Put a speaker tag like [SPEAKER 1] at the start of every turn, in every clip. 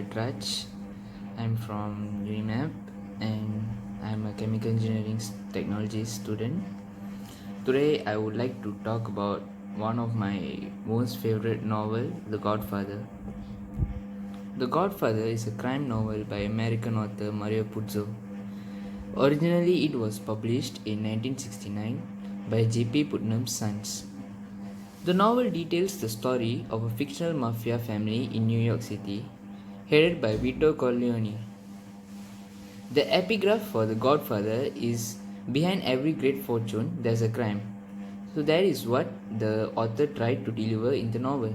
[SPEAKER 1] Paarathraaj. I'm from UNAP and I'm a chemical engineering technology student. Today I would like to talk about one of my most favorite novel, The Godfather. The Godfather is a crime novel by American author Mario Puzo. Originally it was published in 1969 by J.P. Putnam's Sons. The novel details the story of a fictional mafia family in New York City, headed by Vito Corleone. The epigraph for The Godfather is behind every great fortune there's a crime. So that is what the author tried to deliver in the novel.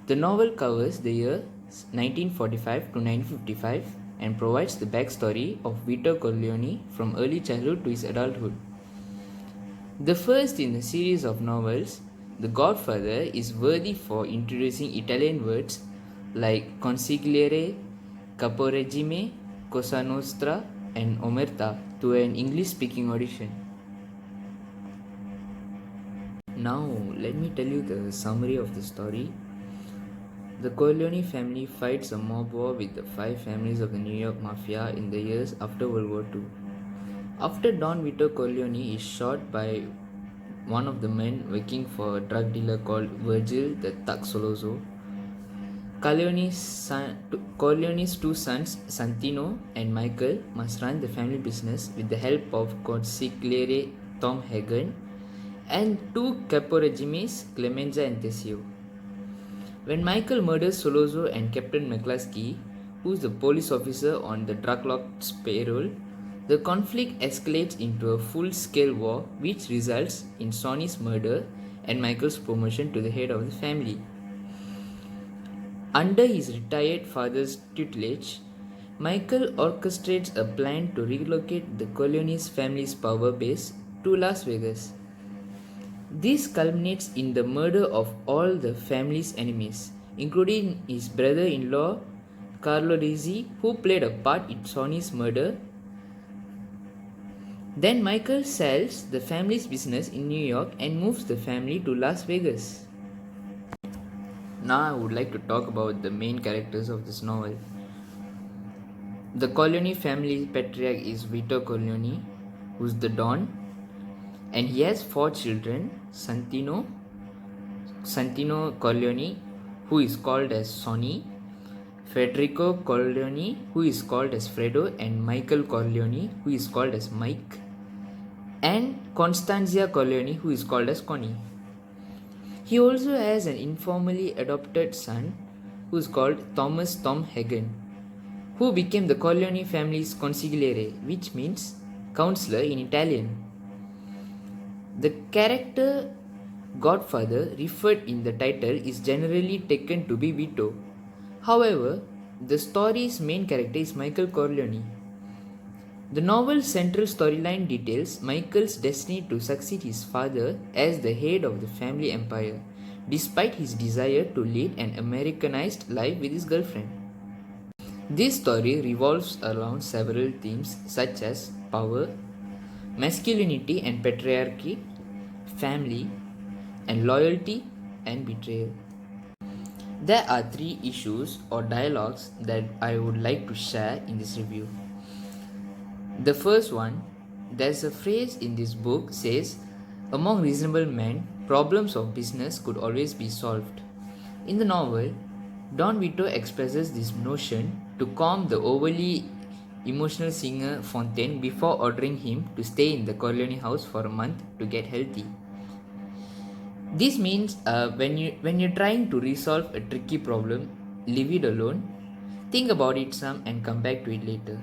[SPEAKER 1] The novel covers the year 1945 to 1955 and provides the backstory of Vito Corleone from early childhood to his adulthood. The first in a series of novels, The Godfather is worthy for introducing Italian words like consigliere, caporegime, Cosa Nostra, and Omerta to an English-speaking audition. Now, let me tell you the summary of the story. The Corleone family fights a mob war with the five families of the New York Mafia in the years after World War II. After Don Vito Corleone is shot by one of the men working for a drug dealer called Virgil the Thug Soloso, Corleone's two sons, Santino and Michael, must run the family business with the help of consigliere Tom Hagen and two caporegimes, Clemenza and Tessio. When Michael murders Soloso and Captain McCluskey, who is the police officer on the drug lord's payroll, the conflict escalates into a full-scale war which results in Sonny's murder and Michael's promotion to the head of the family. Under his retired father's tutelage, Michael orchestrates a plan to relocate the Corleone's family's power base to Las Vegas. This culminates in the murder of all the family's enemies, including his brother-in-law Carlo Rizzi, who played a part in Sonny's murder. Then Michael sells the family's business in New York and moves the family to Las Vegas. Now I would like to talk about the main characters of this novel. The Corleone family patriarch is Vito Corleone, who's the Don, and he has four children: Santino Corleone, who is called as Sonny, Federico Corleone, who is called as Fredo, and Michael Corleone, who is called as Mike, and Constanzia Corleone, who is called as Connie. He also has an informally adopted son who is called Thomas Tom Hagen, who became the Corleone family's consigliere, which means counselor in Italian. The character Godfather referred in the title is generally taken to be Vito. However, the story's main character is Michael Corleone. The novel's central storyline details Michael's destiny to succeed his father as the head of the family empire, despite his desire to lead an Americanized life with his girlfriend. This story revolves around several themes such as power, masculinity and patriarchy, family, and loyalty and betrayal. There are three issues or dialogues that I would like to share in this review. The first one, there's a phrase in this book says, among reasonable men, problems of business could always be solved. In the novel, Don Vito expresses this notion to calm the overly emotional singer Fontaine before ordering him to stay in the Corleone house for a month to get healthy. This means when you're trying to resolve a tricky problem, leave it alone, think about it some and come back to it later.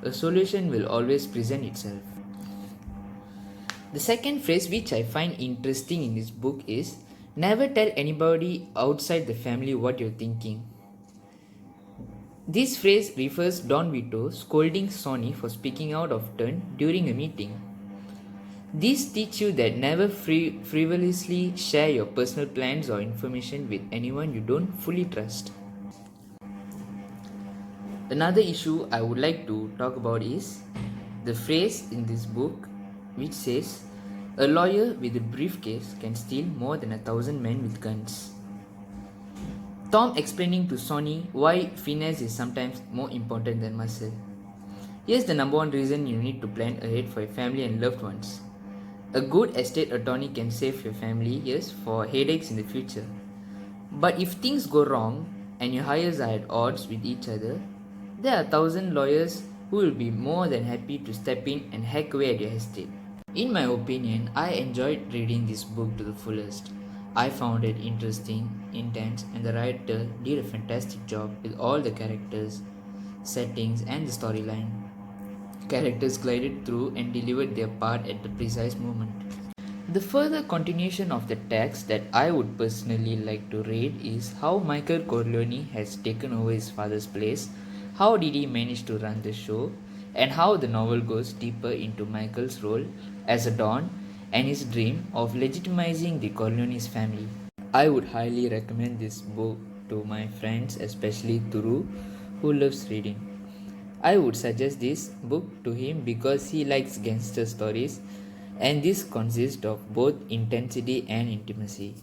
[SPEAKER 1] A solution will always present itself. The second phrase which I find interesting in this book is, never tell anybody outside the family what you're thinking. This phrase refers Don Vito scolding Sonny for speaking out of turn during a meeting. This teaches you that never frivolously share your personal plans or information with anyone you don't fully trust. Another issue I would like to talk about is the phrase in this book which says, a lawyer with a briefcase can steal more than 1,000 men with guns. Tom explaining to Sonny why finesse is sometimes more important than muscle. Here's the number one reason you need to plan ahead for your family and loved ones. A good estate attorney can save your family years for headaches in the future. But if things go wrong and your hires are at odds with each other, there are 1,000 lawyers who will be more than happy to step in and hack away at your estate. In my opinion, I enjoyed reading this book to the fullest. I found it interesting, intense, and the writer did a fantastic job with all the characters, settings, and the storyline. Characters glided through and delivered their part at the precise moment. The further continuation of the text that I would personally like to read is how Michael Corleone has taken over his father's place, how did he manage to run the show, and how the novel goes deeper into Michael's role as a Don and his dream of legitimizing the Corleone's family. I would highly recommend this book to my friends, especially Turu, who loves reading. I would suggest this book to him because he likes gangster stories and this consists of both intensity and intimacy.